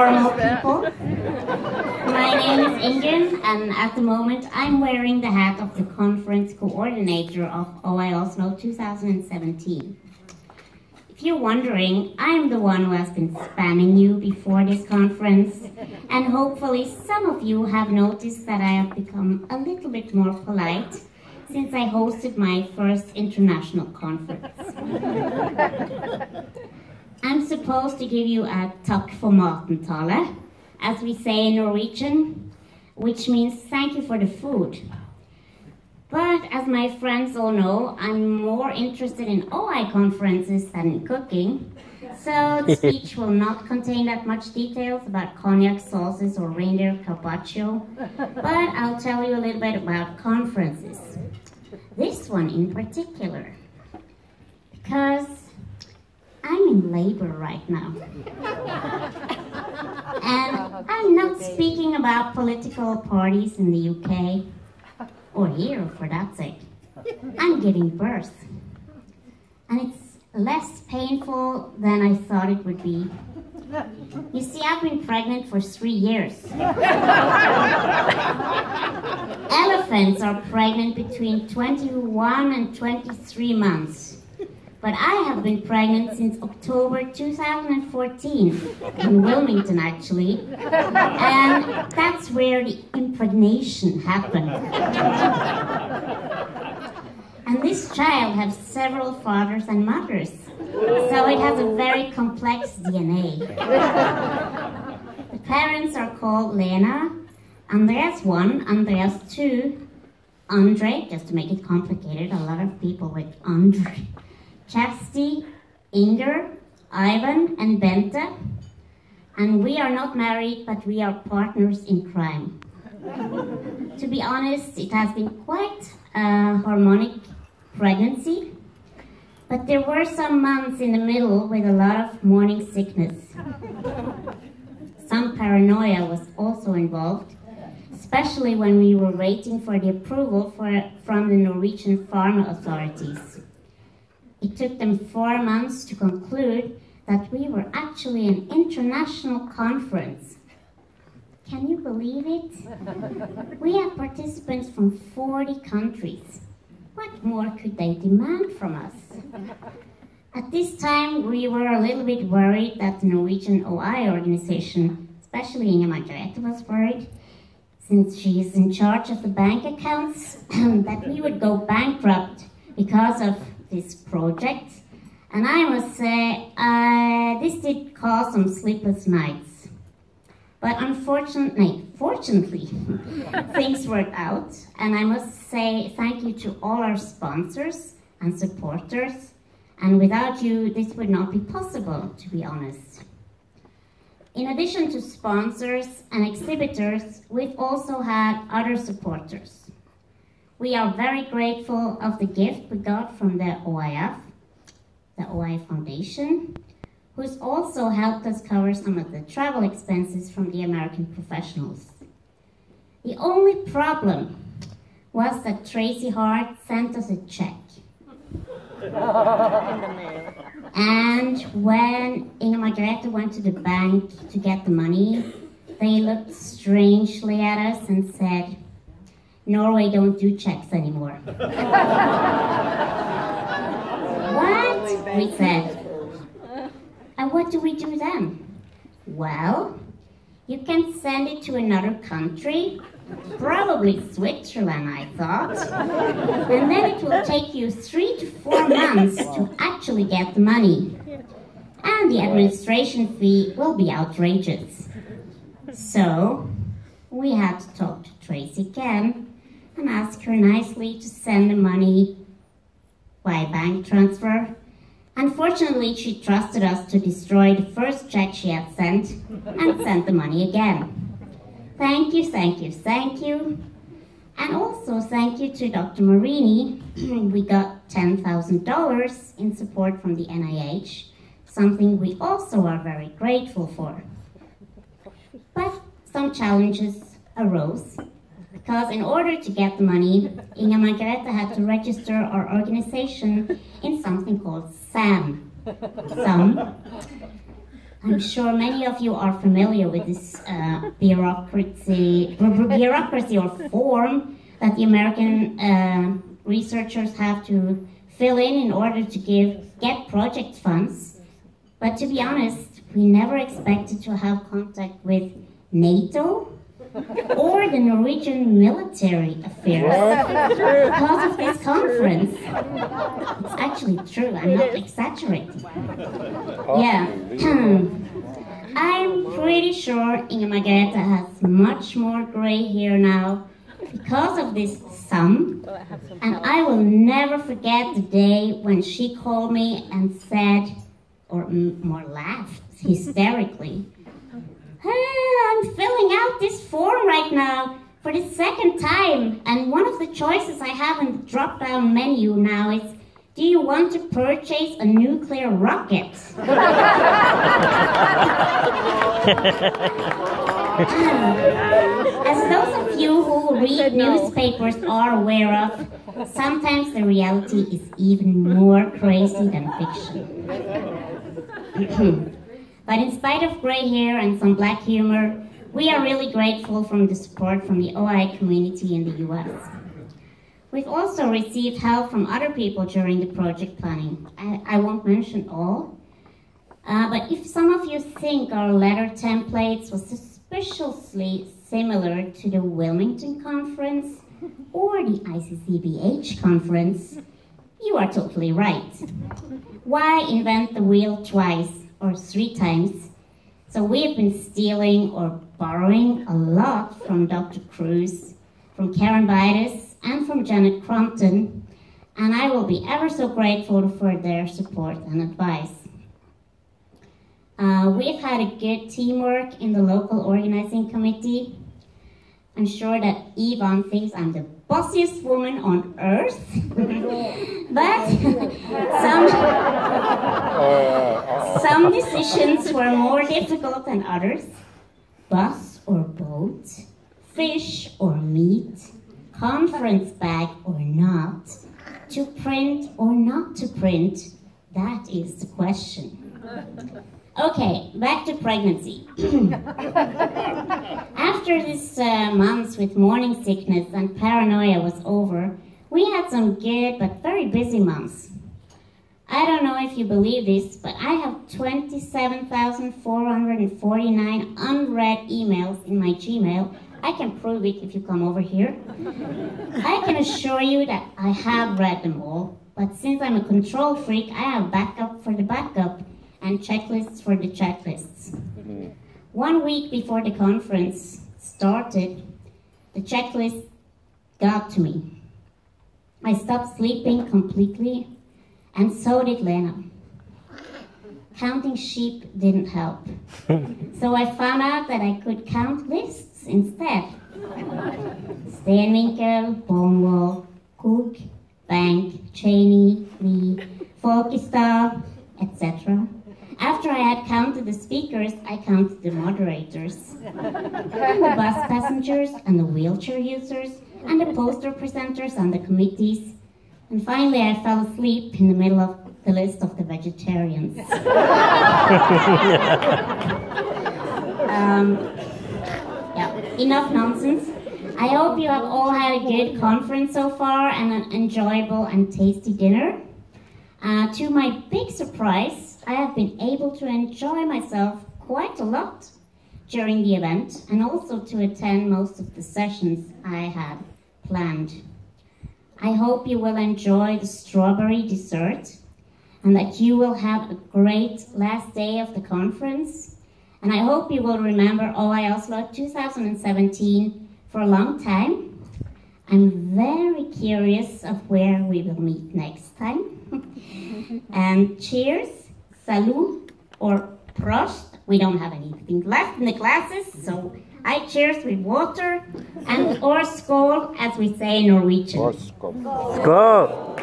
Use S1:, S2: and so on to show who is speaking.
S1: normal people. My name is Ingunn, and at the moment I'm wearing the hat of the conference coordinator of OIOslo 2017. If you're wondering, I'm the one who has been spamming you before this conference, and hopefully some of you have noticed that I have become a little bit more polite since I hosted my first international conference. I'm supposed to give you a takk for maten-tale, as we say in Norwegian, which means thank you for the food. But as my friends all know, I'm more interested in OI conferences than in cooking, so the speech will not contain that much details about cognac sauces or reindeer carpaccio, but I'll tell you a little bit about conferences. This one in particular, because I'm in labor right now. And I'm not speaking about political parties in the UK, or here for that sake. I'm giving birth. And it's less painful than I thought it would be. You see, I've been pregnant for 3 years. Elephants are pregnant between 21 and 23 months. But I have been pregnant since October 2014, in Wilmington actually, and that's where the impregnation happened. And this child has several fathers and mothers, so it has a very complex DNA. The parents are called Lena, Andreas 1, Andreas 2, Andre, just to make it complicated, a lot of people with Andre, Chasti, Inger, Ivan, and Bente. And we are not married, but we are partners in crime. To be honest, it has been quite a harmonic pregnancy, but there were some months in the middle with a lot of morning sickness. Some paranoia was also involved, especially when we were waiting for the approval from the Norwegian pharma authorities. It took them 4 months to conclude that we were actually an international conference. Can you believe it? We have participants from 40 countries. What more could they demand from us? At this time, we were a little bit worried that the Norwegian OI organization, especially Inga Margrethe, was worried, since she is in charge of the bank accounts, that we would go bankrupt because of this project. And I must say, this did cause some sleepless nights. But fortunately, things worked out, and I must say thank you to all our sponsors and supporters, and without you, this would not be possible, to be honest. In addition to sponsors and exhibitors, we've also had other supporters. We are very grateful of the gift we got from the OIF, the OI Foundation, who's also helped us cover some of the travel expenses from the American professionals. The only problem was that Tracy Hart sent us a check. And when Inga Margrethe went to the bank to get the money, they looked strangely at us and said, "Norway don't do checks anymore." What? We said. And what do we do then? Well, you can send it to another country, probably Switzerland, I thought, and then it will take you 3 to 4 months to actually get the money. And the administration fee will be outrageous. So, we had to talk to Tracy again and ask her nicely to send the money by bank transfer. Unfortunately, she trusted us to destroy the first check she had sent and sent the money again. Thank you, thank you, thank you. And also thank you to Dr. Marini. We got $10,000 in support from the NIH, something we also are very grateful for. But some challenges arose, because in order to get the money, Inga Margrethe had to register our organization in something called SAM. I'm sure many of you are familiar with this bureaucracy or form that the American researchers have to fill in order to get project funds. But to be honest, we never expected to have contact with NATO or the Norwegian military affairs because of this conference. It's actually true, I'm not exaggerating. Yeah. I'm pretty sure Inga Margrethe has much more gray hair now because of this sum, and I will never forget the day when she called me and said, or more laughed hysterically, I'm filling out this form right now for the second time, and one of the choices I have in the drop-down menu now is, do you want to purchase a nuclear rocket? As those of you who read newspapers are aware of, sometimes the reality is even more crazy than fiction. But in spite of gray hair and some black humor, we are really grateful for the support from the OI community in the US. We've also received help from other people during the project planning. I won't mention all, but if some of you think our letter templates was suspiciously similar to the Wilmington conference or the ICCBH conference, you are totally right. Why invent the wheel twice or 3 times? So we have been stealing or borrowing a lot from Dr. Cruz, from Karen Bidas, and from Janet Crompton, and I will be ever so grateful for their support and advice. We've had a good teamwork in the local organizing committee. I'm sure that Yvonne thinks I'm the bossiest woman on earth, but some decisions were more difficult than others. Bus or boat, fish or meat, conference bag or not, to print or not to print, that is the question. Okay, back to pregnancy. After this months with morning sickness and paranoia was over, we had some good but very busy months. I don't know if you believe this, but I have 27,449 unread emails in my Gmail. I can prove it if you come over here. I can assure you that I have read them all, but since I'm a control freak, I have backup for the backup and checklists for the checklists. 1 week before the conference started, the checklist got to me. I stopped sleeping completely, and so did Lena. Counting sheep didn't help. So I found out that I could count lists instead. Stenvinkel, Bonwall, Cook, Bank, Cheney, Lee, Folkestad, etc. After I had counted the speakers, I counted the moderators, and the bus passengers, and the wheelchair users, and the poster presenters and the committees. And finally, I fell asleep in the middle of the list of the vegetarians. Yeah, enough nonsense. I hope you have all had a good conference so far and an enjoyable and tasty dinner. To my big surprise, I have been able to enjoy myself quite a lot during the event and also to attend most of the sessions I had planned. I hope you will enjoy the strawberry dessert and that you will have a great last day of the conference. And I hope you will remember OIOslo 2017 for a long time. I'm very curious of where we will meet next time. And cheers, salut, or prost. We don't have anything left in the glasses, so I cheers with water, and or skål, as we say in Norwegian.
S2: Skål. Skål.